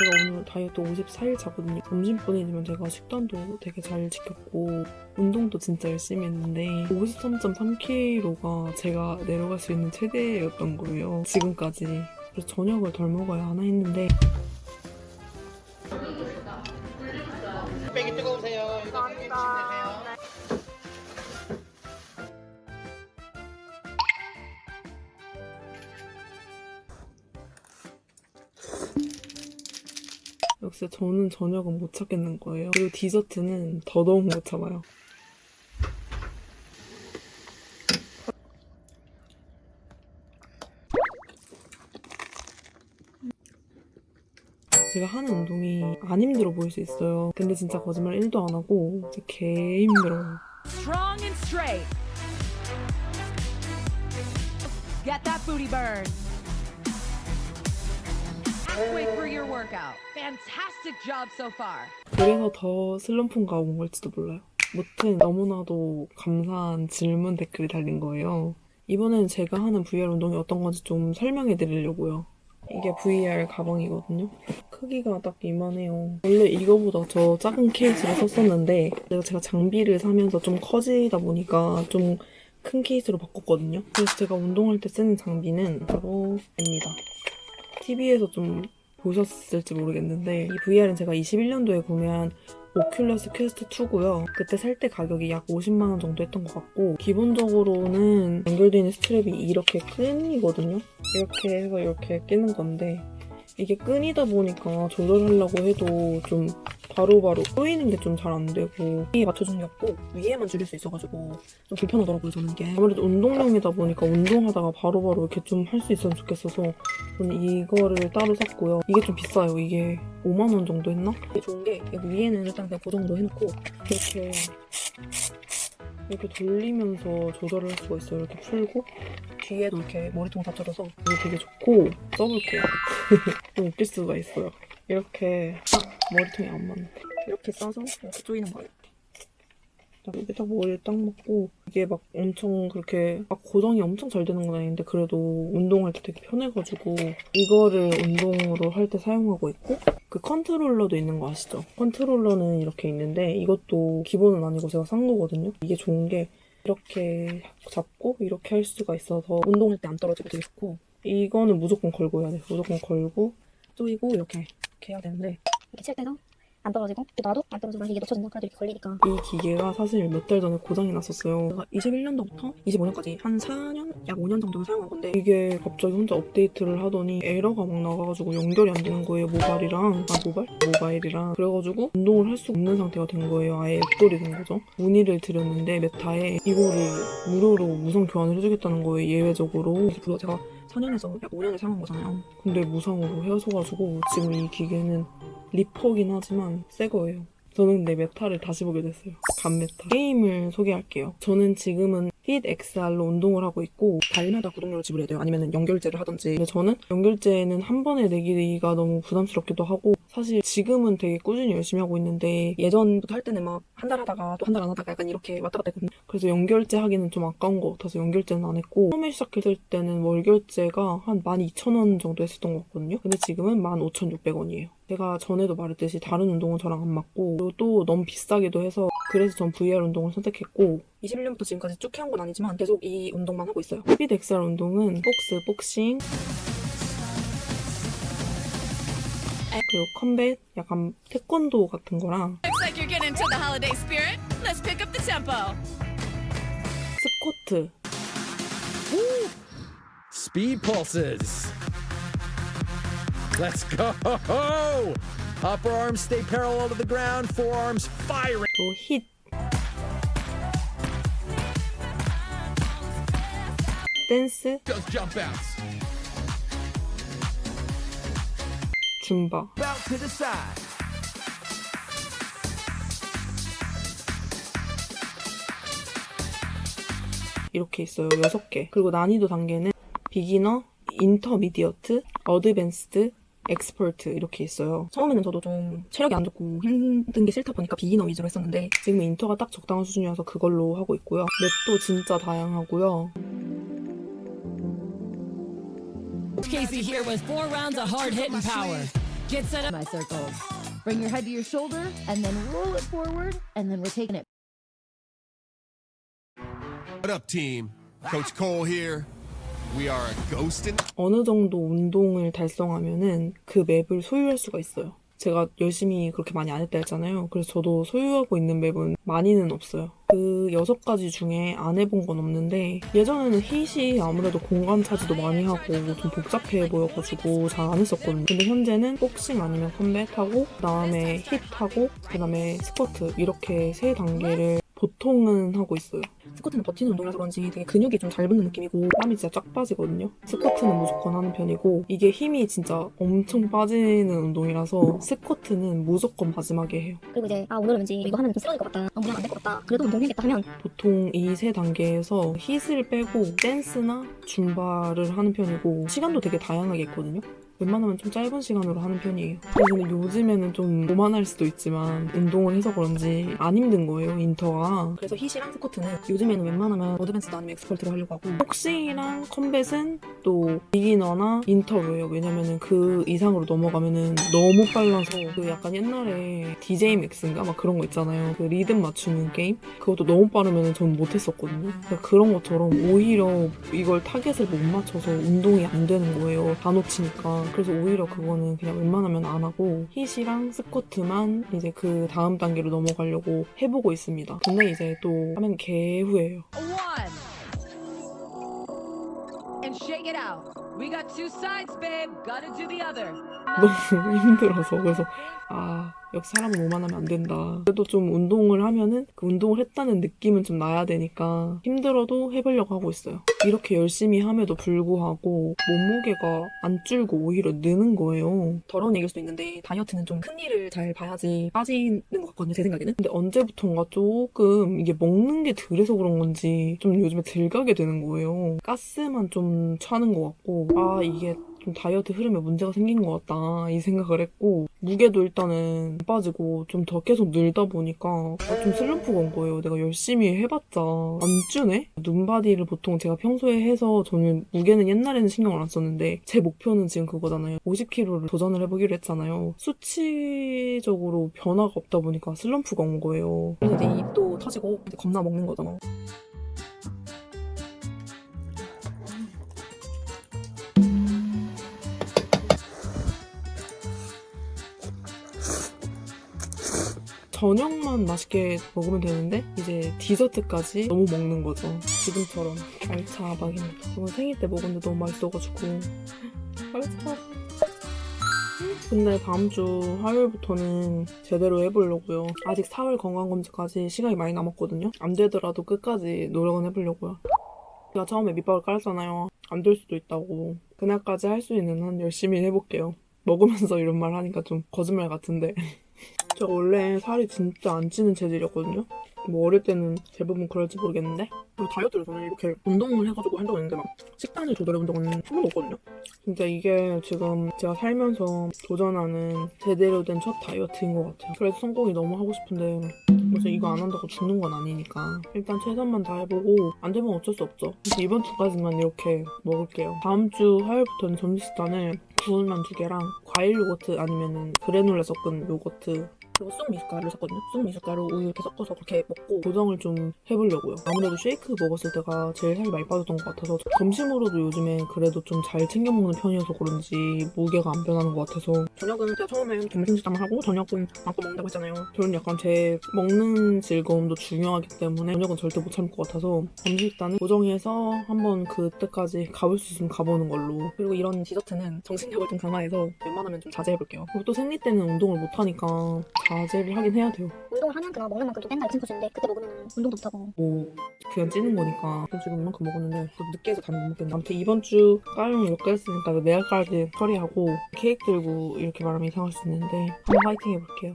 제가 오늘 다이어트 54일 차거든요. 점심뿐이지만 제가 식단도 되게 잘 지켰고 운동도 진짜 열심히 했는데 53.3kg가 제가 내려갈 수 있는 최대였던 거예요. 지금까지. 그래서 저녁을 덜 먹어야 하나 했는데 빼기 뜨거우세요. 이거 김치 드세요. 역시 저는 저녁은 못 찾겠는 거예요. 그리고 디저트는 더더욱 못 참아요. 제가 하는 운동이 안 힘들어 보일 수 있어요. 근데 진짜 거짓말 1도 안 하고 진짜 개 힘들어요. Strong and straight. Get that booty burn. Halfway through your workout. Fantastic job so far. 그래서 더 슬럼프가 온 걸지도 몰라요. 무튼 너무나도 감사한 질문 댓글이 달린 거예요. 이번에는 제가 하는 VR 운동이 어떤 건지 좀 설명해 드리려고요. 이게 VR 가방이거든요. 크기가 딱 이만해요. 원래 이거보다 더 작은 케이스를 썼었는데 제가 장비를 사면서 좀 커지다 보니까 좀 큰 케이스로 바꿨거든요. 그래서 제가 운동할 때 쓰는 장비는 바로 입니다. TV에서 좀 보셨을지 모르겠는데 이 VR은 제가 21년도에 구매한 오큘러스 퀘스트 2고요. 그때 살 때 가격이 약 50만 원 정도 했던 것 같고 기본적으로는 연결되어 있는 스트랩이 이렇게 끈이거든요. 이렇게 해서 이렇게 끼는 건데 이게 끈이다 보니까 조절하려고 해도 좀 바로바로 꼬이는 게 좀 잘 안 되고 위에 맞춰주는 게 없고 위에만 줄일 수 있어가지고 좀 불편하더라고요. 저는 이게 아무래도 운동용이다 보니까 운동하다가 바로바로 이렇게 좀 할 수 있으면 좋겠어서 저는 이거를 따로 샀고요. 이게 좀 비싸요. 이게 5만 원 정도 했나? 이게 좋은 게 여기 위에는 일단 그냥 고정도 해놓고 이렇게 돌리면서 조절을 할 수가 있어요. 이렇게 풀고 뒤에도 이렇게 머리통 받쳐줘서 이게 되게 좋고 써볼게요. 좀 웃길 수가 있어요. 이렇게 머리통이 안 맞는데 이렇게 써서 이렇게 조이는 거예요. 이게 딱 머리에 딱 맞고 이게 막 엄청 그렇게 막 고정이 엄청 잘 되는 건 아닌데 그래도 운동할 때 되게 편해가지고 이거를 운동으로 할 때 사용하고 있고 그 컨트롤러도 있는 거 아시죠? 컨트롤러는 이렇게 있는데 이것도 기본은 아니고 제가 산 거거든요. 이게 좋은 게 이렇게 잡고 이렇게 할 수가 있어서 운동할 때 안 떨어지고 되게 좋고 이거는 무조건 걸고 해야 돼요. 무조건 걸고 조이고 이렇게 해야 되는데 이렇게 칠 때도 안 떨어지고 놔도 안 떨어지고 이게 놓쳐진다 그래도 이렇게 걸리니까 이 기계가 사실 몇 달 전에 고장이 났었어요. 제가 21년도부터 25년까지 한 4년? 약 5년 정도 사용한 건데 이게 갑자기 혼자 업데이트를 하더니 에러가 막 나가가지고 연결이 안 되는 거예요. 모바일이랑 그래가지고 운동을 할 수 없는 상태가 된 거예요. 아예 앱돌이 된 거죠. 문의를 드렸는데 메타에 이거를 무료로 무상 교환을 해주겠다는 거예요. 예외적으로. 그래서 제가 4년에서 약 5년을 사용한 거잖아요. 근데 무상으로 해서가지고 지금 이 기계는 리퍼긴 하지만 새 거예요. 저는 근데 메타를 다시 보게 됐어요. 간메타. 게임을 소개할게요. 저는 지금은 핏 XR로 운동을 하고 있고 달마다 구독료를 지불해야 돼요. 아니면 연결제를 하든지. 근데 저는 연결제는 한 번에 내기가 너무 부담스럽기도 하고 사실 지금은 되게 꾸준히 열심히 하고 있는데 예전부터 할 때는 막 한 달 하다가 또 한 달 안 하다가 약간 이렇게 왔다 갔다 했거든요. 그래서 연결제 하기는 좀 아까운 것 같아서 연결제는 안 했고 처음에 시작했을 때는 월결제가 한 12,000원 정도 했었던 것 같거든요. 근데 지금은 15,600원이에요. 제가 전에도 말했듯이 다른 운동은 저랑 안 맞고 그리고 또 너무 비싸기도 해서 그래서 전 VR 운동을 선택했고 21년부터 지금까지 쭉 해온 건 아니지만 계속 이 운동만 하고 있어요. 핏 XR 운동은 복스, 복싱 그리고 컴뱃, 약간 태권도 같은 거랑 Looks like you're getting into the holiday spirit. Let's pick up the tempo. 스쿼트 Speed pulses. Let's go. Upper arms stay parallel to the ground, forearms firing. 또 힛 댄스, Does jump outs. 줌바 Bounce to the side. 이렇게 있어요. 6개. 그리고 난이도 단계는 비기너, 인터미디어트, 어드밴스드, 엑스퍼트 이렇게 있어요. 처음에는 저도 좀 체력이 안 좋고 힘든 게 싫다 보니까 비기너 위주로 했었는데 지금은 인터가 딱 적당한 수준이어서 그걸로 하고 있고요. 맵도 진짜 다양하고요. Casey here with 4 rounds of hard hitting power. Get set up. My circles. Bring your head to your shoulder and then roll it forward, and then we're taking it. What up, team? Coach Cole here. We are a ghostin'. 어느 정도 운동을 달성하면은 그 맵을 소유할 수가 있어요. 제가 열심히 그렇게 많이 안 했다 했잖아요. 그래서 저도 소유하고 있는 맵은 많이는 없어요. 그 6가지 중에 안 해본 건 없는데 예전에는 hit이 아무래도 공간 차지도 많이 하고 좀 복잡해 보여가지고 잘 안 했었거든요. 근데 현재는 복싱 아니면 컴뱃하고 그다음에 hit하고 그다음에 스쿼트 이렇게 3단계를 보통은 하고 있어요. 스쿼트는 버티는 운동이라서 그런지 되게 근육이 좀 잘 붙는 느낌이고 땀이 진짜 쫙 빠지거든요. 스쿼트는 무조건 하는 편이고 이게 힘이 진짜 엄청 빠지는 운동이라서 스쿼트는 무조건 마지막에 해요. 그리고 이제 오늘은 왠지 이거 하면 좀 쓰러질 것 같다. 그냥 안 될 것 같다. 그래도 운동해야겠다 하면 보통 이 3단계에서 힛을 빼고 댄스나 줌바를 하는 편이고 시간도 되게 다양하게 있거든요. 웬만하면 좀 짧은 시간으로 하는 편이에요. 그래서 요즘에는 좀 오만할 수도 있지만 운동을 해서 그런지 안 힘든 거예요, 인터가. 그래서 hit이랑 스쿼트는 요즘에는 웬만하면 어드밴스드 아니면 엑스퍼트를 하려고 하고 복싱이랑 컴뱃은 또 비기너나 인터로예요. 왜냐면은 그 이상으로 넘어가면은 너무 빨라서 그 약간 옛날에 DJ 맥스인가 막 그런 거 있잖아요. 그 리듬 맞추는 게임? 그것도 너무 빠르면은 전 못했었거든요. 그러니까 그런 것처럼 오히려 이걸 타겟을 못 맞춰서 운동이 안 되는 거예요. 다 놓치니까. 그래서 오히려 그거는 그냥 웬만하면 안 하고 hit이랑 스쿼트만 이제 그 다음 단계로 넘어가려고 해보고 있습니다. 근데 이제 또 하면 개후예요. One. And shake it out. We got 2 sides, babe. Gotta do the other. 너무 힘들어서 그래서 역시 사람은 오만하면 안 된다. 그래도 좀 운동을 하면은 그 운동을 했다는 느낌은 좀 나야 되니까 힘들어도 해보려고 하고 있어요. 이렇게 열심히 함에도 불구하고 몸무게가 안 줄고 오히려 느는 거예요. 더러운 얘기일 수도 있는데 다이어트는 좀 큰 일을 잘 봐야지 빠지는 것 같거든요, 제 생각에는. 근데 언제부턴가 조금 이게 먹는 게 덜해서 그런 건지 좀 요즘에 덜 가게 되는 거예요. 가스만 좀 차는 것 같고 이게 좀 다이어트 흐름에 문제가 생긴 것 같다 이 생각을 했고 무게도 일단은 빠지고 좀 더 계속 늘다 보니까 좀 슬럼프가 온 거예요. 내가 열심히 해봤자 안 주네? 눈바디를 보통 제가 평소에 해서 저는 무게는 옛날에는 신경을 안 썼는데 제 목표는 지금 그거잖아요. 50kg를 도전을 해보기로 했잖아요. 수치적으로 변화가 없다 보니까 슬럼프가 온 거예요. 그래서 이제 입도 터지고 이제 겁나 먹는 거잖아. 저녁만 맛있게 먹으면 되는데 이제 디저트까지 너무 먹는 거죠. 지금처럼 알차박입니다. 오늘 생일 때 먹었는데 너무 맛있어가지고 알차. 근데 다음 주 화요일부터는 제대로 해보려고요. 아직 4월 건강검진까지 시간이 많이 남았거든요. 안 되더라도 끝까지 노력은 해보려고요. 제가 처음에 밑밥을 깔았잖아요. 안 될 수도 있다고. 그날까지 할 수 있는 한 열심히 해볼게요. 먹으면서 이런 말 하니까 좀 거짓말 같은데 저 원래 살이 진짜 안 찌는 체질이었거든요. 뭐 어릴 때는 대부분 그럴지 모르겠는데 그리고 다이어트를 저는 이렇게 운동을 해가지고 한다고 했는데 막 식단을 조절해본 적은 한 번도 없거든요. 진짜 이게 지금 제가 살면서 도전하는 제대로 된 첫 다이어트인 것 같아요. 그래서 성공이 너무 하고 싶은데 그래서 이거 안 한다고 죽는 건 아니니까 일단 최선만 다해보고 안 되면 어쩔 수 없죠. 그래서 이번 주까지만 이렇게 먹을게요. 다음 주 화요일부터는 점심 식단을 구운면 2개랑 과일 요거트 아니면은 그래놀라 섞은 요거트 그리고 쑥 미숫가루를 샀거든요. 쑥 미숫가루 우유 이렇게 섞어서 그렇게 먹고 고정을 좀 해보려고요. 아무래도 쉐이크 먹었을 때가 제일 살이 많이 빠졌던 것 같아서 점심으로도 요즘에 그래도 좀 잘 챙겨 먹는 편이어서 그런지 무게가 안 변하는 것 같아서 저녁은 제가 처음에 점심 식단을 하고 저녁은 마음껏 먹는다고 했잖아요. 저는 약간 제 먹는 즐거움도 중요하기 때문에 저녁은 절대 못 참을 것 같아서 점심 식단을 고정해서 한번 그때까지 가볼 수 있으면 가보는 걸로. 그리고 이런 디저트는 정신력을 좀 강화해서 웬만하면 좀 자제해볼게요. 그리고 또 생리 때는 운동을 못하니까 자제를 하긴 해야 돼요. 운동을 하면 그냥 먹는 만큼 좀 뺀다 이렇게 생각하시는데 그때 먹으면 운동도 못하고 뭐 그냥 찌는 거니까 지금 이만큼 먹었는데 또 늦게 해서 다 못 먹겠네. 아무튼 이번 주 깔을 몇 개 했으니까 내일까지 처리하고 케이크 들고 이렇게 말하면 이상할 수 있는데 한번 화이팅 해볼게요.